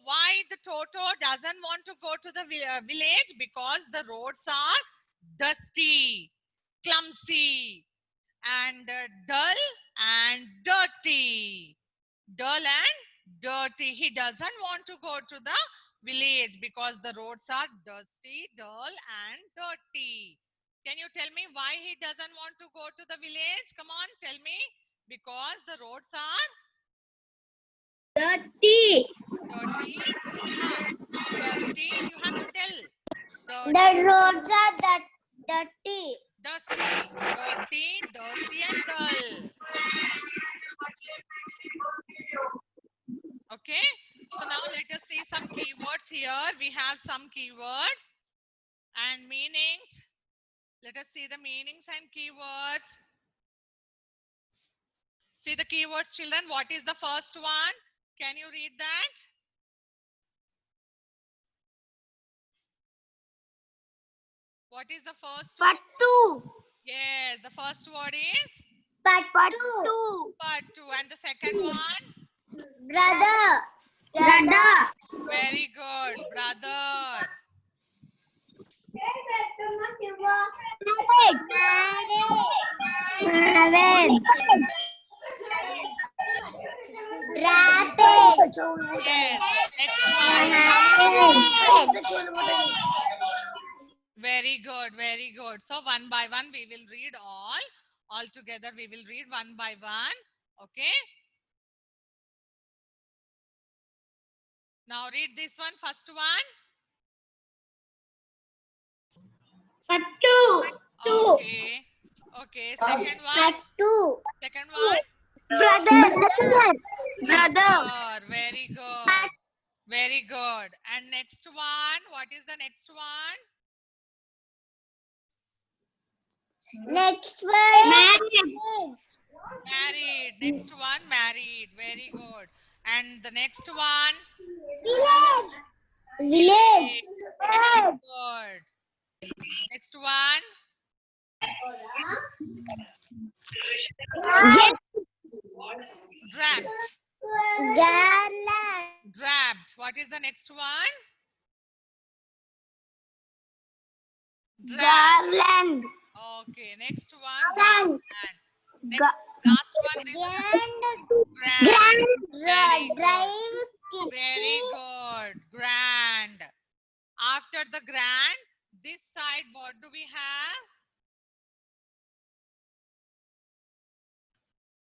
why the Toto doesn't want to go to the village? Because the roads are dusty, clumsy, and dull and dirty. Dull and dirty. He doesn't want to go to the village because the roads are dusty, dull and dirty. Can you tell me why he doesn't want to go to the village? Come on, tell me. Because the roads are dirty. dirty. Dusty. You have to tell. Dirty, The roads are dirty. dusty, dirty, dusty and dull. Okay. So now let us see some keywords here. We have some keywords and meanings. Let us see the meanings and keywords. See the keywords, children. What is the first one? Can you read that? What is the first one? Pattu. Yes, the first word is Pattu. pattu. And the second one? Brother. Brother. Very good. Brother. Marriage. Rapid. Yes. Next one. Very good. Very good. So one by one we will read all together. We will read one by one. Okay. Now read this one. First one. Pattu. Okay. Okay. Second one. Pattu. Second one. Brother. Very good. Very good. And next one. What is the next one? Next word. Married. Married. Next one. Married. Very good. And the next one. Village. Very good. Next one. Draft. Garland. Draft. What is the next one? Draft. Garland. Okay. Next one. Grand. Next, last one. This grand. Very good. Drive. Very good. Grand. After the grand, this side, what do we have?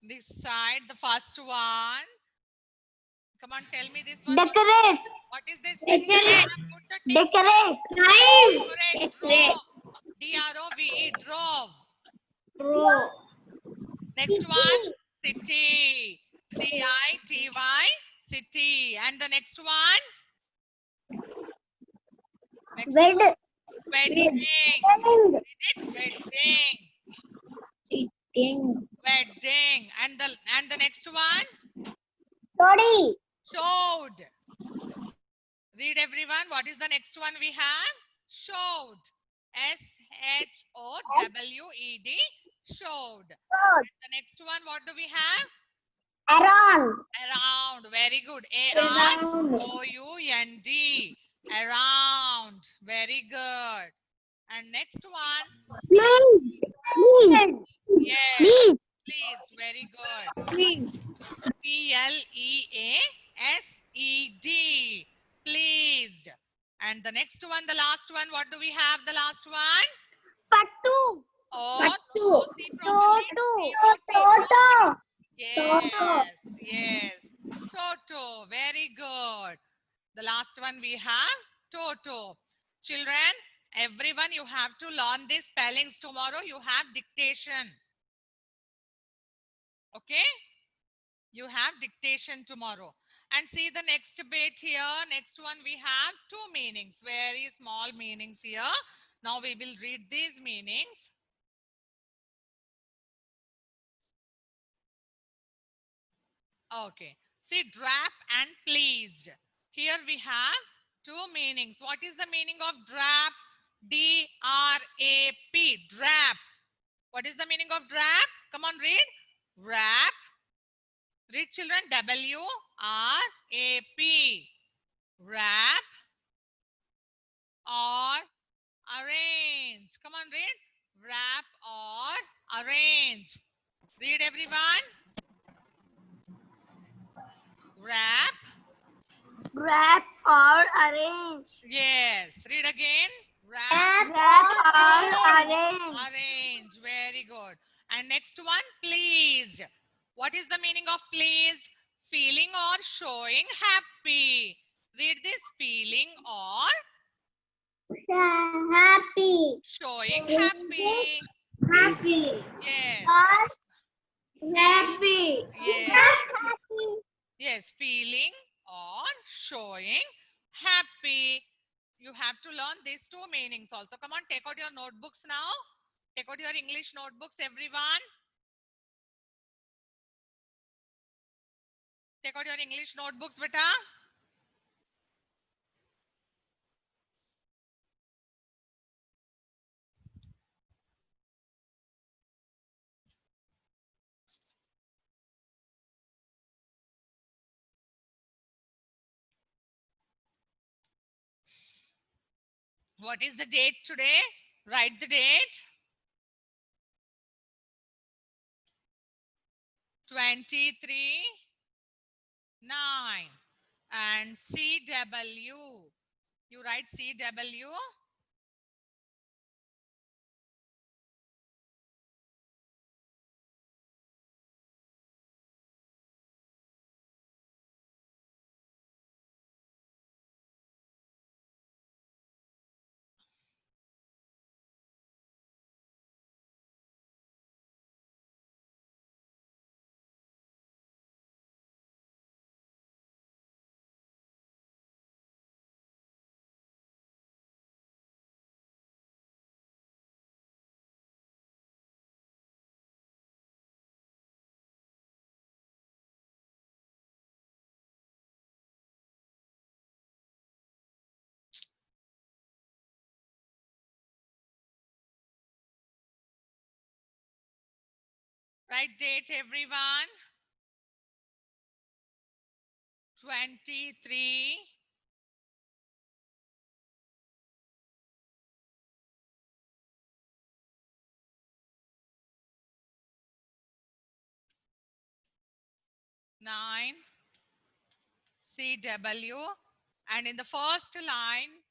This side, the first one. Come on, tell me this one. Decorate. What is this? Decorate. Put the tick. Decorate. Decorate. D-R-O-V-E. Drove. Next one. City. C-I-T-Y. City. And the next one? Next Bed. one. Wedding. Wedding. Wedding. And the next one? Toddy. Showed. Read everyone. What is the next one we have? Showed. S-H-O-W-E-D. Showed. The next one, what do we have? Around. Around. Very good. A-R-O-U-N-D. Around. Very good. And next one? Yes. Pleased. Very good. P-L-E-A-S-E-D. Pleased. And the next one, the last one, what do we have? The last one? Pattu. Oh, Toto. Yes, yes. Toto. Very good. The last one we have Toto. Children, everyone, you have to learn these spellings tomorrow. You have dictation. Okay? You have dictation tomorrow. And see the next bit here. Next one we have two meanings. Very small meanings here. Now we will read these meanings. Okay. See, drap and pleased. Here we have two meanings. What is the meaning of drap? D-R-A-P. Drap. What is the meaning of drap? Come on, read. Wrap. Read, children. W-R-A-P. arrange. Read everyone. Wrap. Wrap or arrange. Yes. Read again. Wrap. Wrap or arrange. Arrange. Very good. And next one, pleased. What is the meaning of pleased? Feeling or showing happy. Read this. Feeling or Happy. showing happy. Happy. Yes. Or happy. Yes. Happy. Yes. Feeling or showing happy. You have to learn these two meanings also. Come on, take out your notebooks now. Take out your English notebooks, everyone. Take out your English notebooks, beta. What is the date today? Write the date. 23/9. And CW. You write CW. Write date, everyone. 23. Nine CW, and in the first line,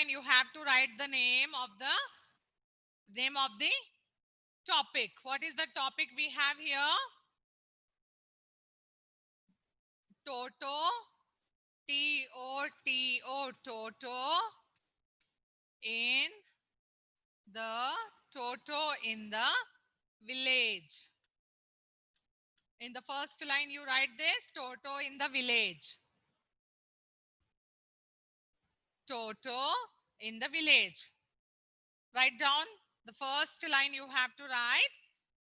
you have to write the name of the topic. What is the topic we have here? Toto, Toto, Toto in the village. In the first line, you write this, Toto in the village. Toto in the village. Write down the first line, you have to write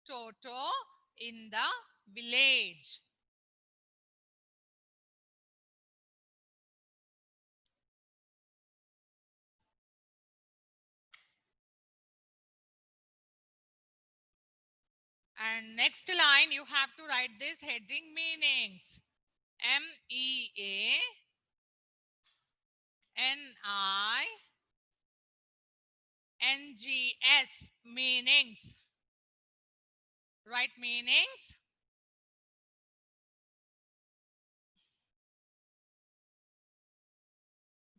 Toto in the village. And next line, you have to write this heading meanings. MEANINGS. Meanings. Write meanings.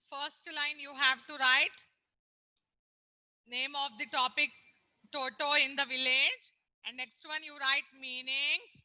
First line, you have to write name of the topic, Toto in the village. And next one, you write meanings.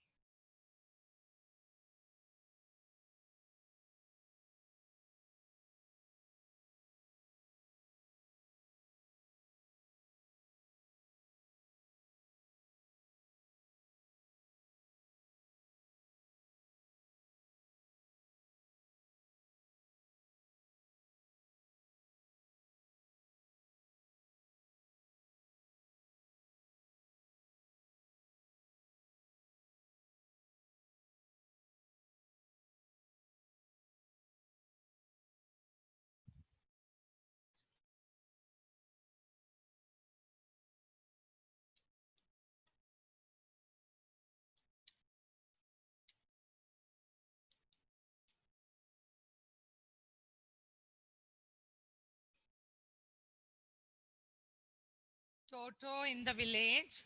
Toto in the village.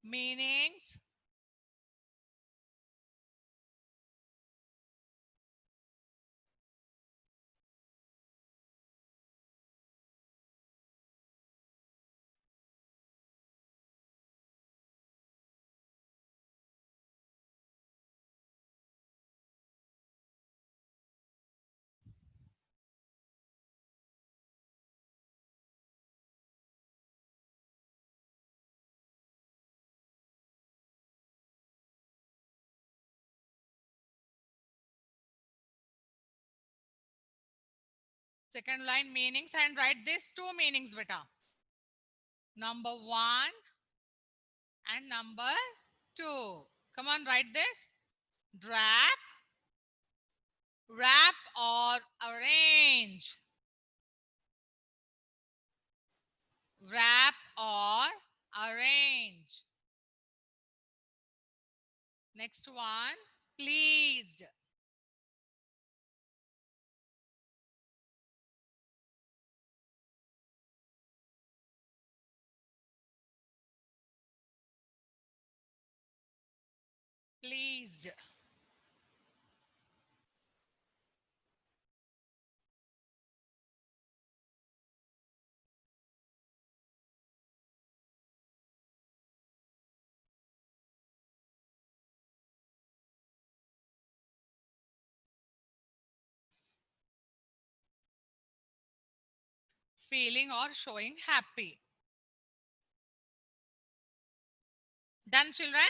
Meanings. Second line meanings, and write these two meanings, beta. Number 1 and number 2. Come on, write this. Wrap, wrap or arrange. Wrap or arrange. Next one, pleased. Pleased. Feeling or showing happy. Done, children?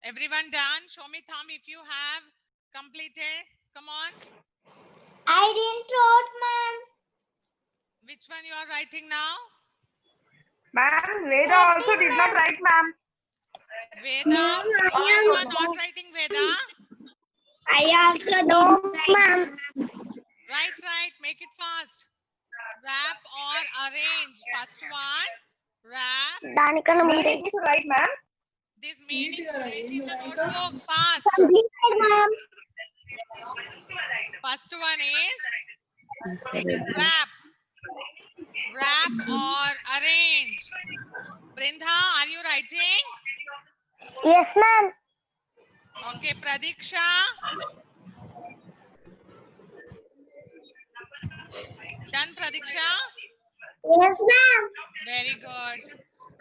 Everyone done? Show me thumb if you have completed. Come on. I didn't wrote, ma'am. Which one you are writing now? Ma'am, Veda also did not write, ma'am. Veda. No, Why I you am are not writing Veda? I also know, ma'am. Right. Make it fast. Wrap or arrange. First one. Wrap. దానికన్నా ముందే Meaning to write, ma'am. This meaning write in the notebook fast. completed, ma'am. First one is wrap. Wrap or arrange. Brindha, are you writing? Yes, ma'am. Okay, Pradiksha. Done, Pradiksha? Yes, ma'am. Very good.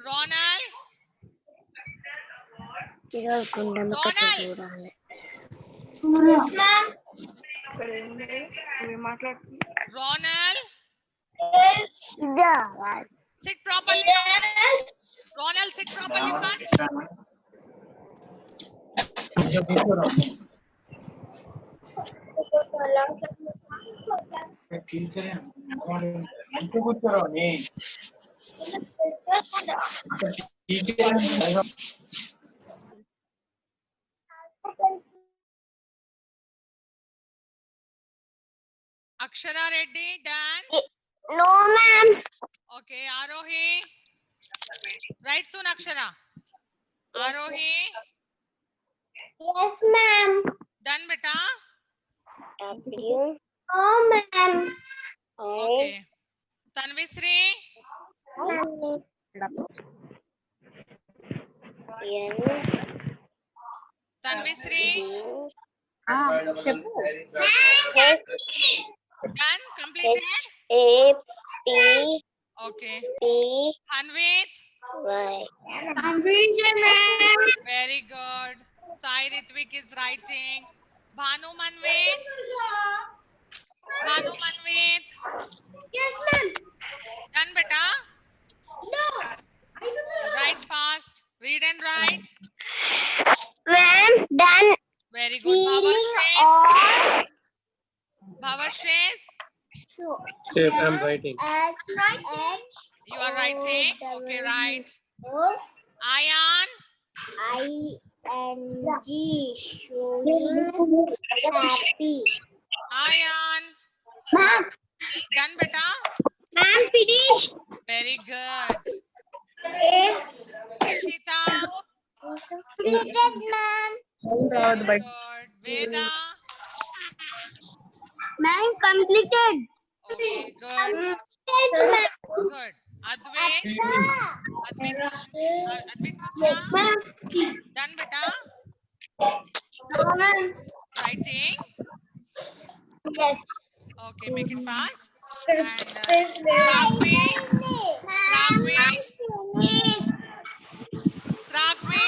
Ronald? Ronald? Yes, ma'am. Ronald? Yeah. Sit properly. Yes. Ronald, sit properly first. Akshara Reddy, done? No, ma'am. Okay, Arohi. Write soon, Akshara. Yes, Arohi. Yes, ma'am. Done, beta? No, ma'am. Okay. Tanvisri. Tanvisri. Done? Completed? Okay. Hanvit. Very good. Sai Ritvik is writing. Bhanu Manvit. Bhanu Manvit. Yes, ma'am. Done, beta? No. Write fast. Read and write. Ma'am, done. Very good. Feeling Bhavashret. or Bhavashret. Yes, I'm writing. S H You are writing. Okay, right. O Ayan. ING showing happy. Ayan. Ma'am, Done, beta? ma'am, finished. Very good. Ishita. Completed, ma'am. Very good. Veda. Ma'am, completed. Okay, good. Good. Advait. Advait Krishna. Done, beta. Writing. Yes. Okay, make it fast. And Ragvi. Ragvi. Ragvi.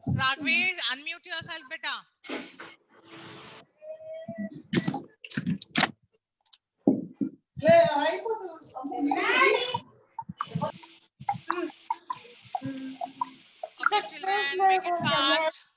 Ragvi, unmute yourself, beta. Okay, children, make it fast.